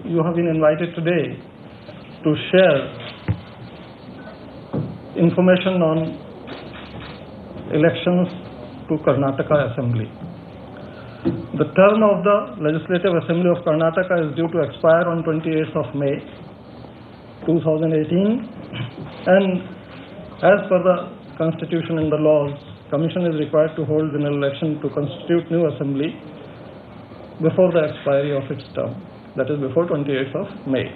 you have been invited today to share information on elections to Karnataka Assembly. The term of the Legislative Assembly of Karnataka is due to expire on 28th of May 2018, and as per the Constitution and the laws, Commission is required to hold an election to constitute new assembly before the expiry of its term, that is before 28th of May.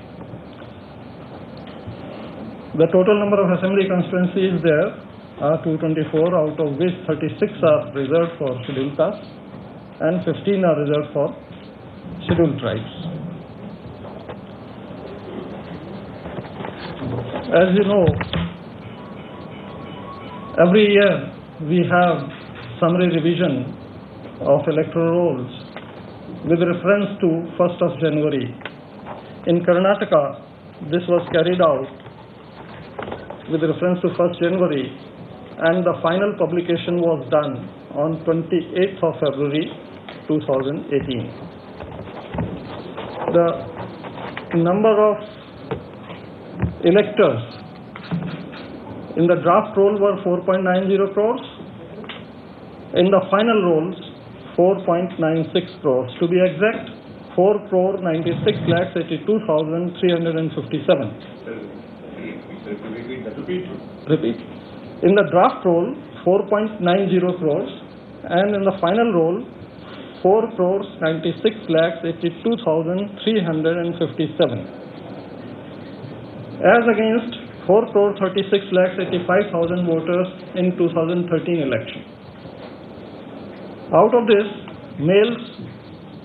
The total number of assembly constituencies there are 224, out of which 36 are reserved for scheduled castes and 15 are reserved for scheduled tribes. As you know, every year we have summary revision of electoral rolls with reference to 1st of January. In Karnataka, this was carried out with reference to 1st January, and the final publication was done on 28th of February 2018. The number of electors in the draft roll were 4.90 crores. In the final rolls, 4.96 crores. To be exact, 4,96,82,357. Repeat. In the draft roll, 4.90 crores, and in the final roll, 4,96,82,357. As against 4,36,85,000 voters in 2013 election. Out of this, males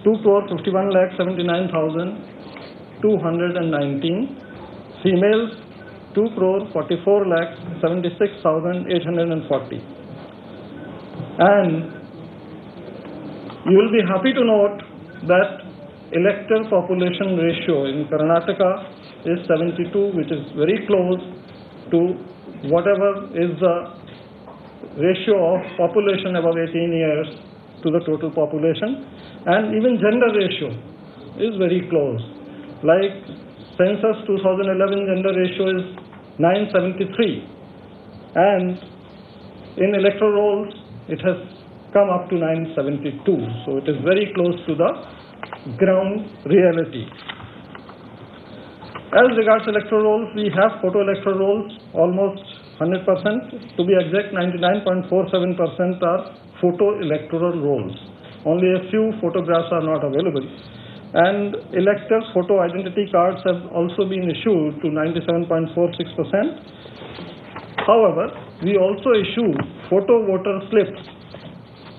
2,51,79,219, females 2,44,76,840. And you will be happy to note that elector population ratio in Karnataka is 72, which is very close to whatever is the ratio of population above 18 years to the total population, and even gender ratio is very close. Like Census 2011 gender ratio is 973, and in electoral rolls it has come up to 972, so it is very close to the ground reality. As regards electoral rolls, we have photo electoral rolls almost 100%. To be exact, 99.47% are photo electoral rolls. Only a few photographs are not available. And electors' photo identity cards have also been issued to 97.46%. However, we also issue photo voter slips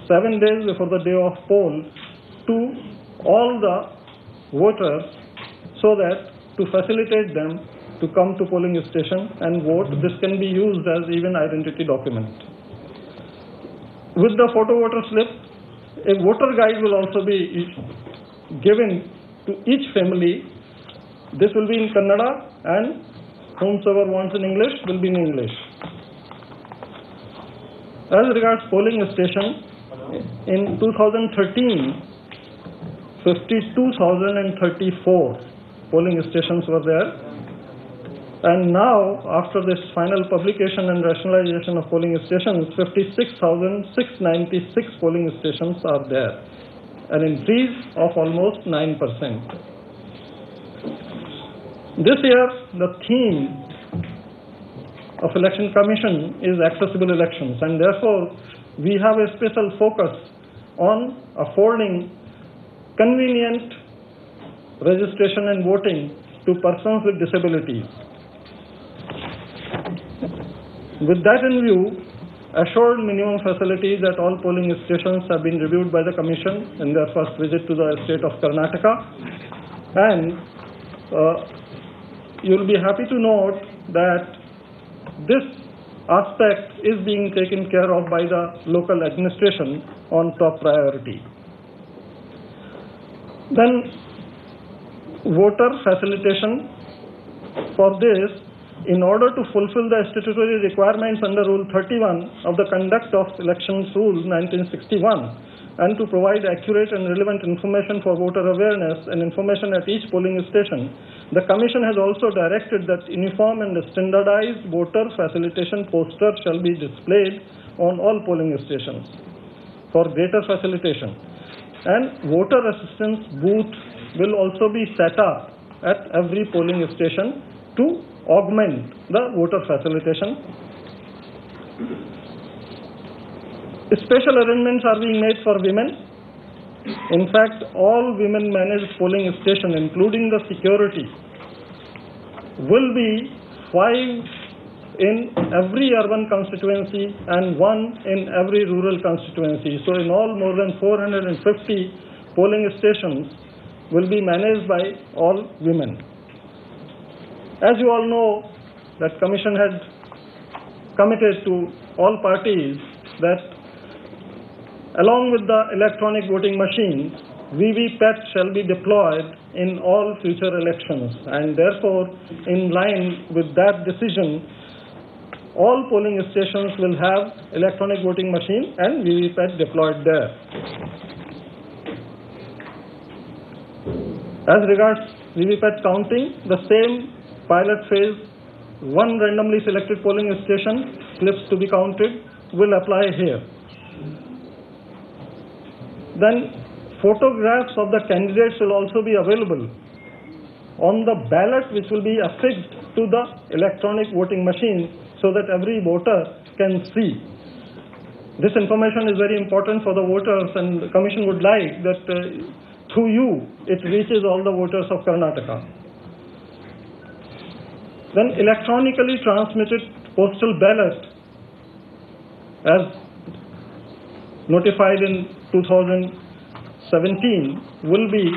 7 days before the day of poll to all the voters, so that to facilitate them to come to polling station and vote. This can be used as even identity document. With the photo voter slip, a voter guide will also be given to each family. This will be in Kannada, and whomsoever wants in English will be in English. As regards polling station, in 2013, 52,034 polling stations were there, and now after this final publication and rationalization of polling stations, 56,696 polling stations are there, an increase of almost 9%. This year the theme of Election Commission is accessible elections, and therefore we have a special focus on affording convenient registration and voting to persons with disabilities. With that in view, assured minimum facilities at all polling stations have been reviewed by the Commission in their first visit to the state of Karnataka, and you will be happy to note that this aspect is being taken care of by the local administration on top priority. Then voter facilitation. For this, in order to fulfill the statutory requirements under Rule 31 of the Conduct of Elections Rule 1961, and to provide accurate and relevant information for voter awareness and information at each polling station, the Commission has also directed that uniform and standardized voter facilitation posters shall be displayed on all polling stations for greater facilitation. And voter assistance booth will also be set up at every polling station to augment the voter facilitation. Special arrangements are being made for women. In fact, all women managed polling stations, including the security, will be 5 in every urban constituency and 1 in every rural constituency. So in all, more than 450 polling stations will be managed by all women. As you all know, that Commission had committed to all parties that along with the electronic voting machines, VVPAT shall be deployed in all future elections, and therefore, in line with that decision, all polling stations will have electronic voting machine and VVPAT deployed there. As regards VVPAT counting, the same pilot phase, 1 randomly selected polling station, slips to be counted, will apply here. Then photographs of the candidates will also be available on the ballot, which will be affixed to the electronic voting machine so that every voter can see. This information is very important for the voters, and the Commission would like that through you it reaches all the voters of Karnataka. Then electronically transmitted postal ballot, as notified in 2017, will be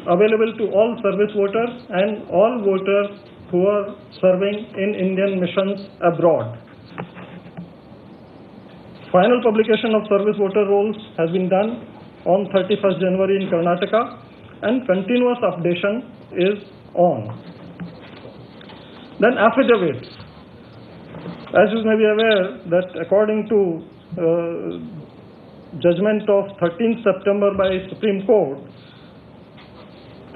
available to all service voters and all voters who are serving in Indian missions abroad. Final publication of service voter rolls has been done on 31st January in Karnataka, and continuous updation is on. Then affidavits. As you may be aware that according to judgment of 13th September by Supreme Court,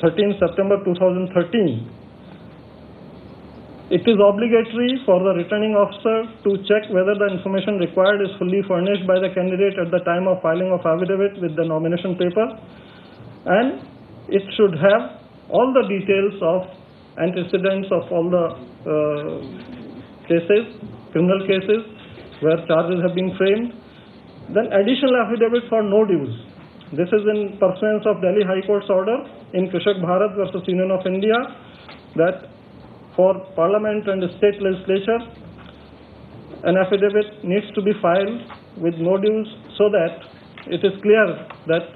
13th September 2013, it is obligatory for the returning officer to check whether the information required is fully furnished by the candidate at the time of filing of affidavit with the nomination paper, and it should have all the details of antecedents of all the cases, criminal cases where charges have been framed. Then additional affidavit for no dues. This is in pursuance of Delhi High Court's order in Krishak Bharat versus Union of India that for Parliament and State Legislature, an affidavit needs to be filed with no dues so that it is clear that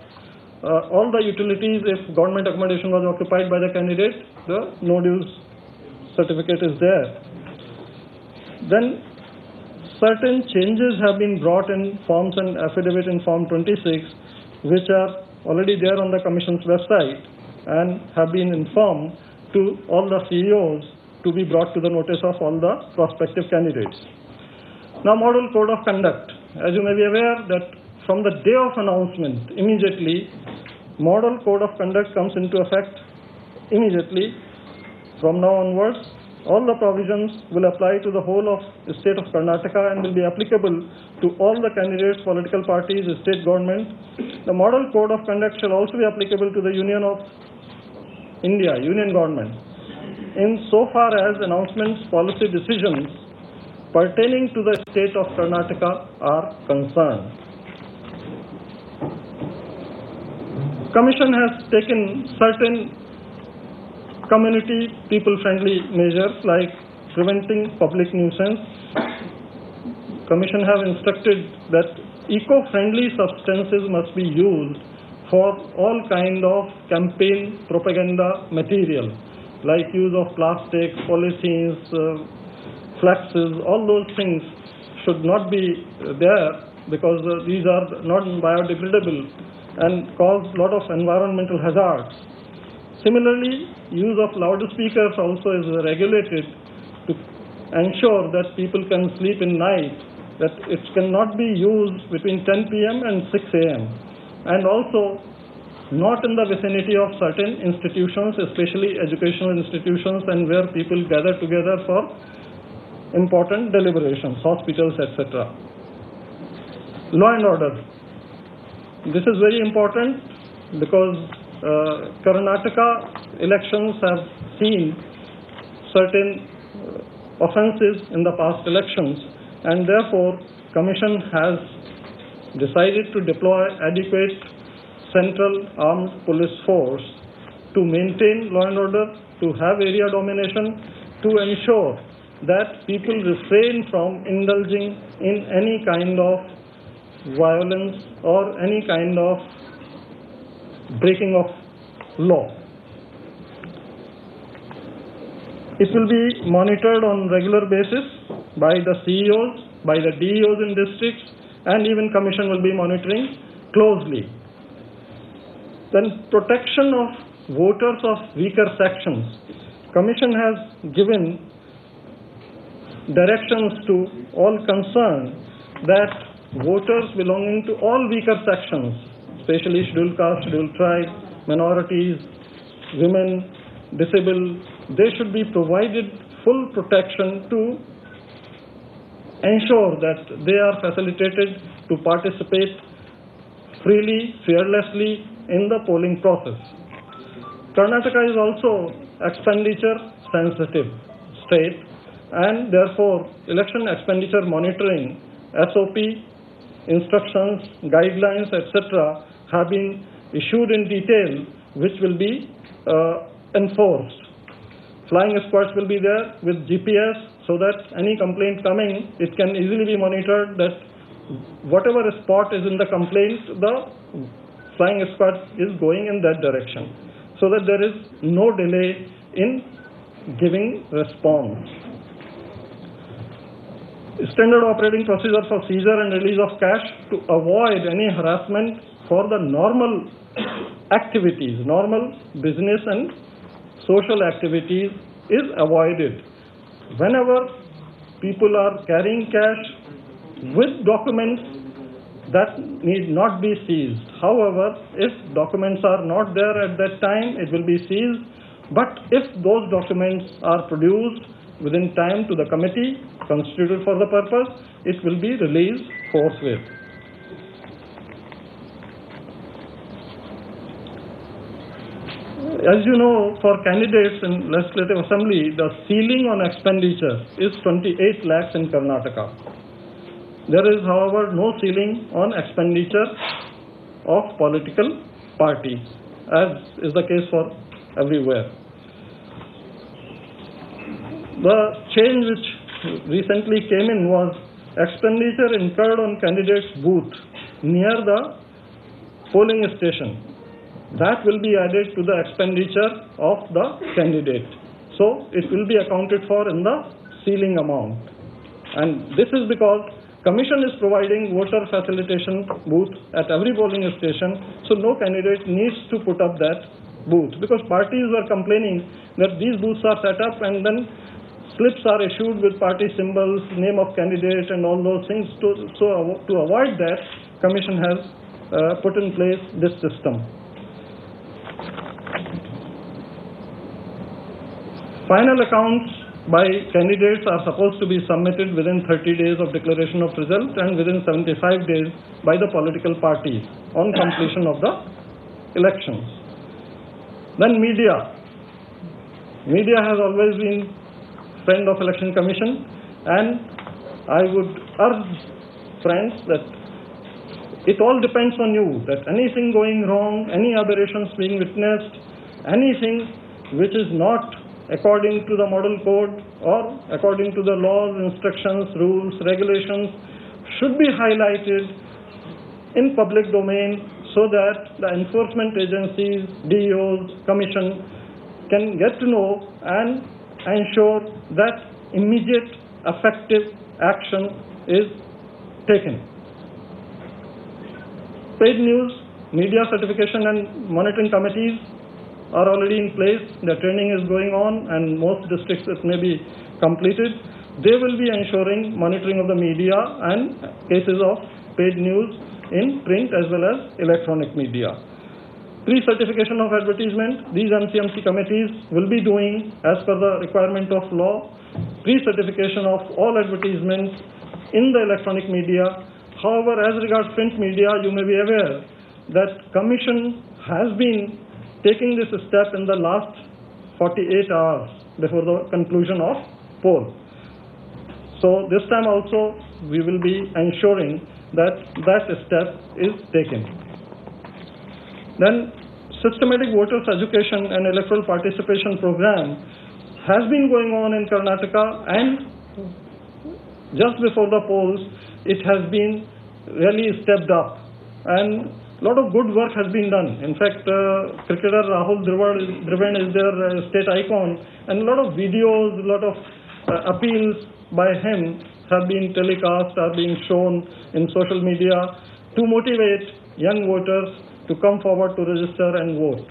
all the utilities, if government accommodation was occupied by the candidate, the no dues certificate is there. Then certain changes have been brought in forms and affidavit in Form 26, which are already there on the Commission's website and have been informed to all the CEOs to be brought to the notice of all the prospective candidates. Now, Model Code of Conduct. As you may be aware that from the day of announcement, immediately, Model Code of Conduct comes into effect immediately. From now onwards, all the provisions will apply to the whole of the state of Karnataka and will be applicable to all the candidates, political parties, state government. The Model Code of Conduct shall also be applicable to the Union of India, Union government, in so far as announcements, policy decisions pertaining to the state of Karnataka are concerned. Commission has taken certain community people-friendly measures like preventing public nuisance. Commission have instructed that eco-friendly substances must be used for all kind of campaign propaganda material, like use of plastics, polythenes, flaxes. All those things should not be there because these are not biodegradable and cause a lot of environmental hazards. Similarly, use of loudspeakers also is regulated to ensure that people can sleep in night that it cannot be used between 10 p.m. and 6 a.m. and also not in the vicinity of certain institutions, especially educational institutions and where people gather together for important deliberations, hospitals, etc. Law and order. This is very important because Karnataka elections have seen certain offences in the past elections, and therefore Commission has decided to deploy adequate central armed police force to maintain law and order, to have area domination, to ensure that people refrain from indulging in any kind of violence or any kind of breaking of law. It will be monitored on regular basis by the CEOs, by the DEOs in districts, and even Commission will be monitoring closely. Then protection of voters of weaker sections. Commission has given directions to all concerned that voters belonging to all weaker sections, especially scheduled caste, scheduled tribe, minorities, women, disabled, they should be provided full protection to ensure that they are facilitated to participate freely, fearlessly in the polling process. Karnataka is also expenditure sensitive state, and therefore election expenditure monitoring, SOP, instructions, guidelines, etc. have been issued in detail, which will be enforced. Flying squads will be there with GPS so that any complaint coming, it can easily be monitored that whatever spot is in the complaint, the flying squad is going in that direction, so that there is no delay in giving response. Standard operating procedure for seizure and release of cash to avoid any harassment for the normal activities, normal business and social activities is avoided. Whenever people are carrying cash with documents, that need not be seized. However, if documents are not there at that time, it will be seized. But if those documents are produced within time to the committee constituted for the purpose, it will be released forthwith. As you know, for candidates in Legislative Assembly, the ceiling on expenditure is 28 lakhs in Karnataka. There is, however, no ceiling on expenditure of political parties, as is the case for everywhere. The change which recently came in was expenditure incurred on candidate's booth near the polling station. That will be added to the expenditure of the candidate. So it will be accounted for in the ceiling amount. And this is because Commission is providing voter facilitation booth at every polling station, so no candidate needs to put up that booth, because parties were complaining that these booths are set up and then slips are issued with party symbols, name of candidate and all those things. So to avoid that, Commission has put in place this system. Final accounts by candidates are supposed to be submitted within 30 days of declaration of result and within 75 days by the political parties on completion of the elections. Then media. Media has always been friend of Election Commission, and I would urge friends that it all depends on you, that anything going wrong, any aberrations being witnessed, anything which is not according to the model code or according to the laws, instructions, rules, regulations should be highlighted in public domain so that the enforcement agencies, DEOs, Commission can get to know and ensure that immediate effective action is taken. Paid news, media certification and monitoring committees are already in place. The training is going on and most districts it may be completed. they will be ensuring monitoring of the media and cases of paid news in print as well as electronic media. Pre-certification of advertisement, these MCMC committees will be doing as per the requirement of law, pre-certification of all advertisements in the electronic media. However, as regards print media, you may be aware that Commission has been taking this step in the last 48 hours before the conclusion of poll. So this time also we will be ensuring that that step is taken. Then systematic voters education and electoral participation program has been going on in Karnataka, and just before the polls it has been really stepped up and a lot of good work has been done. In fact, cricketer Rahul Dravid is their state icon, and a lot of videos, a lot of appeals by him have been telecast, are being shown in social media to motivate young voters to come forward to register and vote.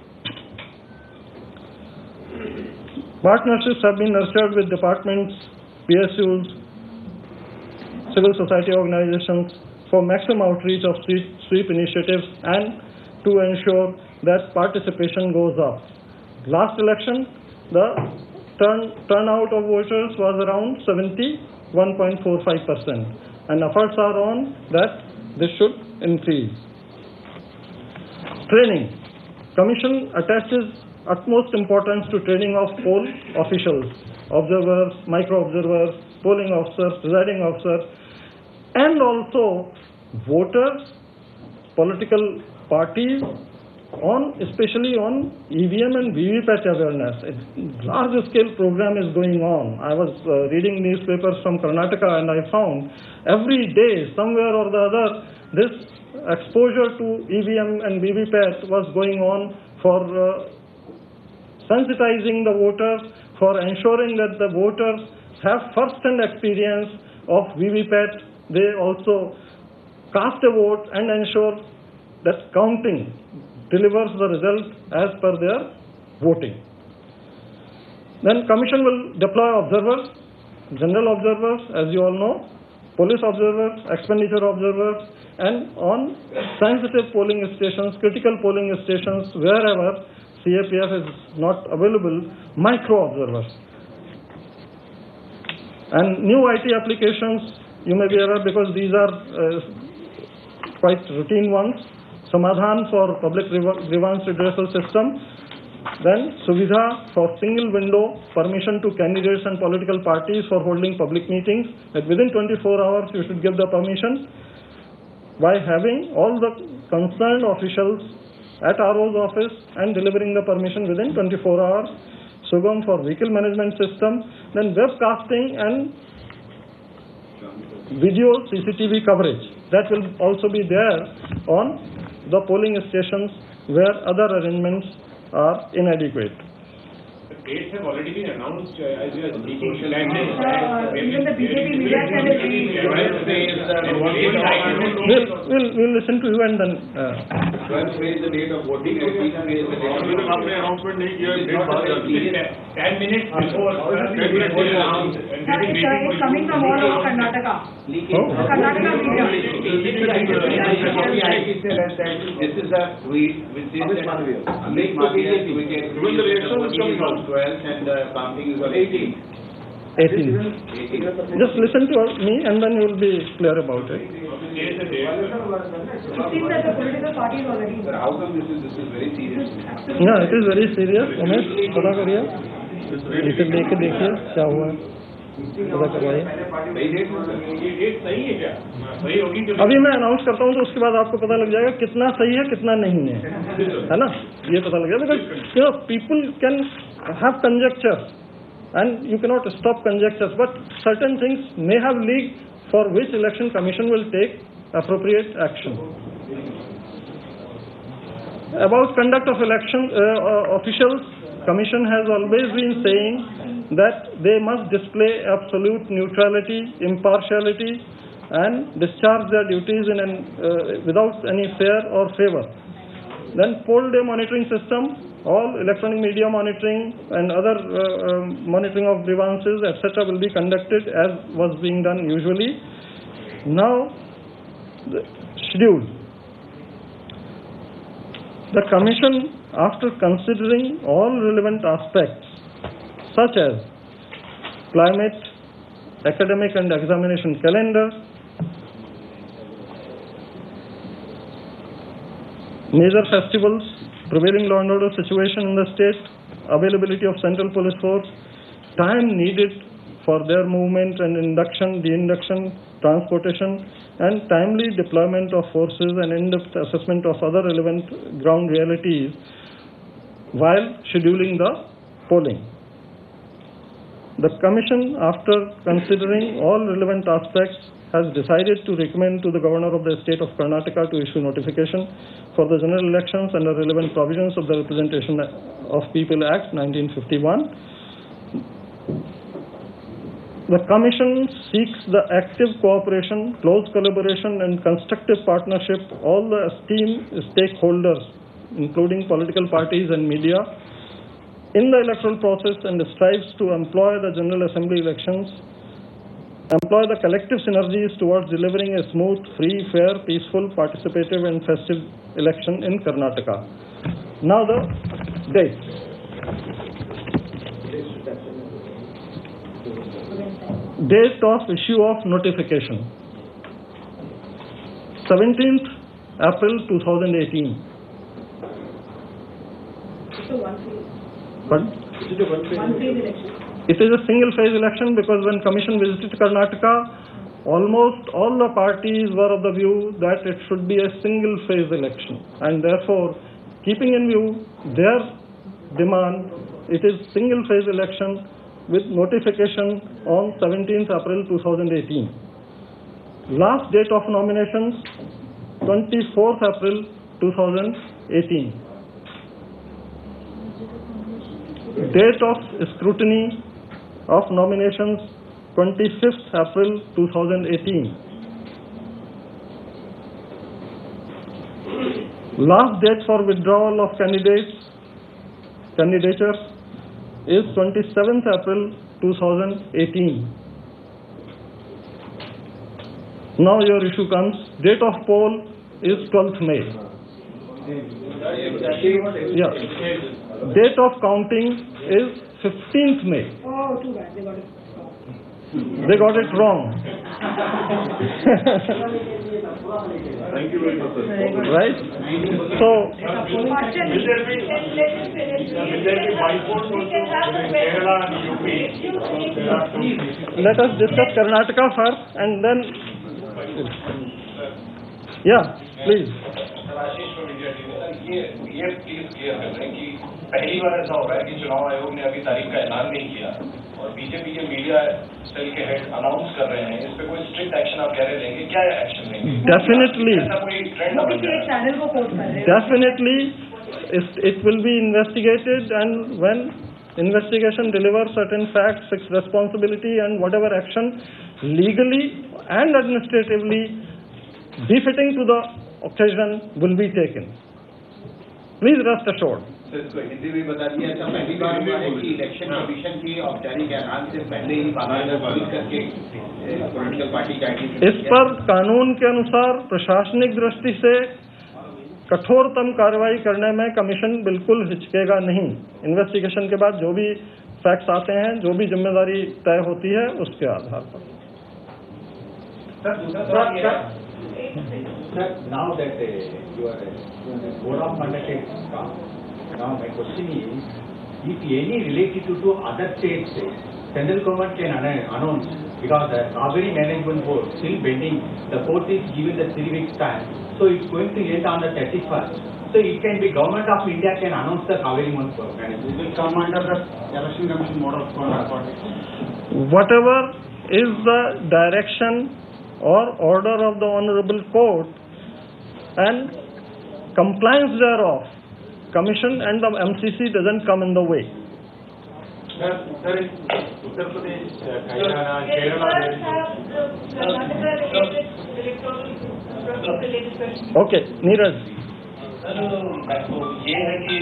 Partnerships have been nurtured with departments, PSUs, civil society organizations for maximum outreach of sweep initiatives and to ensure that participation goes up. Last election, the turnout of voters was around 71.45%, and efforts are on that this should increase. Training. Commission attaches utmost importance to training of poll officials, observers, micro-observers, polling officers, presiding officers, and also voters, political parties, especially on EVM and VVPAT awareness. A large-scale program is going on. I was reading newspapers from Karnataka, and I found every day, somewhere or the other, this exposure to EVM and VVPAT was going on for sensitizing the voters, for ensuring that the voters have first-hand experience of VVPAT. They also cast a vote and ensure that counting delivers the result as per their voting. Then Commission will deploy observers, general observers, as you all know, police observers, expenditure observers, and on sensitive polling stations, critical polling stations, wherever CAPF is not available, micro observers. And new IT applications, you may be aware because these are quite routine ones. Samadhan for public grievance redressal system, then Suvidha for single window permission to candidates and political parties for holding public meetings, that within 24 hours you should give the permission by having all the concerned officials at RO's office and delivering the permission within 24 hours. Sugam for vehicle management system, then webcasting and video CCTV coverage. That will also be there on the polling stations where other arrangements are inadequate. The dates have already been announced as you are speaking. Even the BJP media We'll listen to you and then. 12 is the date of voting. 10 minutes before it's coming from all over Karnataka. Karnataka media. This is a tweet which says that Amit Madhya we can on 12th and counting is on 18th. 18. Just listen to me and then you will be clear about it. It seems that the political parties already. Sir, how come this is very serious? Yeah, it is very serious. Umesh पता करिए इसे लेके देखिए क्या हुआ है पता करवाइए अभी मैं अनाउंस करता हूँ तो उसके बाद आपको पता लग जाएगा कितना सही है कितना नहीं है ना ये पता लग जाएगा because people can have conjectures and you cannot stop conjectures, but certain things may have leaked for which election commission will take appropriate action. About conduct of election officials, commission has always been saying that they must display absolute neutrality, impartiality, and discharge their duties without any fear or favor. Then poll day monitoring system, all electronic media monitoring and other monitoring of grievances, etc. will be conducted as was being done usually. Now, the schedule. The Commission, after considering all relevant aspects such as climate, academic and examination calendar, major festivals, prevailing law and order situation in the state, availability of central police force, time needed for their movement and induction, de-induction, transportation, and timely deployment of forces and in-depth assessment of other relevant ground realities while scheduling the polling. The Commission, after considering all relevant aspects, has decided to recommend to the Governor of the State of Karnataka to issue notification for the general elections under relevant provisions of the Representation of People Act 1951. The Commission seeks the active cooperation, close collaboration and constructive partnership of all the esteemed stakeholders, including political parties and media, in the electoral process and strives to employ the General Assembly elections, employ the collective synergies towards delivering a smooth, free, fair, peaceful, participative and festive election in Karnataka. Now the dates. Date of issue of notification. 17th April 2018. So one phase. Pardon? One phase election. It is a single phase election because when Commission visited Karnataka, almost all the parties were of the view that it should be a single phase election, and therefore, keeping in view their demand, it is single phase election with notification on 17th April 2018. Last date of nominations 24th April 2018. Date of scrutiny of nominations 25th April 2018. Last date for withdrawal of candidatures is 27th April 2018. Now your issue comes. Date of poll is 12th May. Yeah. Date of counting is 15th May. Oh, too bad. They got it wrong. They got it wrong. Thank you very much, sir. Right? So, let us discuss Karnataka first and then. Yeah, please. ये please clear कर दें कि पहली बार ऐसा हो रहा है कि चुनाव आयोग ने अभी तारीख का ऐलान नहीं किया और बीजेपी के मीडिया सेल के हेड अनाउंस कर रहे हैं। इस पे कोई स्ट्रिक्ट एक्शन आप कह रहे लेंगे, क्या एक्शन लेंगे? Definitely. ऐसा कोई ट्रेंड ना बन जाए। चैनल को कोट कर रहे हैं। Definitely, it will be investigated, and when investigation delivers certain facts, its responsibility and whatever action legally and administratively befitting to the occasion will be taken. Please rest assured. इसको हिंदी में बता दिया। ऐसा पहली बार हुआ है कि इलेक्शन कमीशन की औपचारिक ऐलान से पहले ही बाकायदा ट्वीट करके पॉलिटिकल पार्टी का इस पर कानून के अनुसार प्रशासनिक दृष्टि से कठोरतम कार्रवाई करने में कमीशन बिल्कुल हिचकेगा नहीं। इन्वेस्टिगेशन के बाद जो भी फैक्ट्स आते हैं, जो भी जिम्मेदारी तय होती है, उसके आधार पर। Sir, now that you are board of conduct is come, now my question is, if any related to other states, central government can announce, because the Kaveri Management Board still pending, the court is given the 3 weeks time, so it's going to end on the 31st. So it can be Government of India can announce the Kaveri Management Board. It will come under the Election Commission Board of Conduct. Whatever is the direction or order of the Honorable Court and compliance thereof, Commission and the MCC doesn't come in the way. Sir, Uttar Pradesh, Haryana, Kerala. Okay, Neeraj. तो ये है कि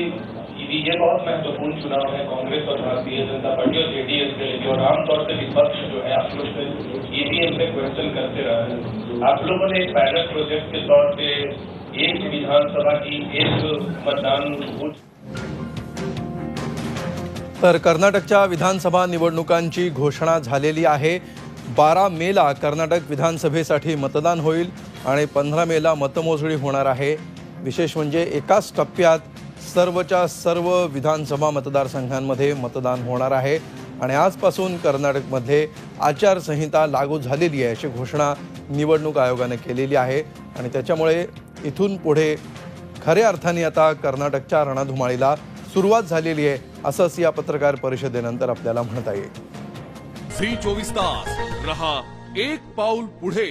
ये बहुत महत्वपूर्ण चुनाव है कांग्रेस और भारतीय जनता पार्टी और जेडीएस के लिए, और आमतौर से विपक्ष जो है आप लोग ईवीएम पे क्वेश्चन करते रहा है। आप लोगों ने एक पायलट प्रोजेक्ट के तौर पे एक विधानसभा की एक मतदान बूथ। तर कर्नाटकच्या विधानसभा निवडणुकांची घोषणा झालेली आहे। 12 मेला कर्नाटक विधानसभेसाठी मतदान होईल आणि 15 मेला मतमोजणी होणार आहे। विशेष म्हणजे एकाच टप्प्यात सर्वच्या सर्व विधानसभा मतदारसंघांमध्ये मतदान होणार आहे आणि आजपासून कर्नाटकमध्ये आचारसंहिता लागू झालेली आहे अशी घोषणा निवडणूक आयोगाने केलेली आहे आणि त्याच्यामुळे इथून पुढे खऱ्या अर्थाने आता कर्नाटकच्या रणधुमाळीला सुरुवात झालेली आहे असंच या पत्रकार परिषदेनंतर आपल्याला म्हणता येईल। झी 24 तास रहा एक पाऊल पुढे।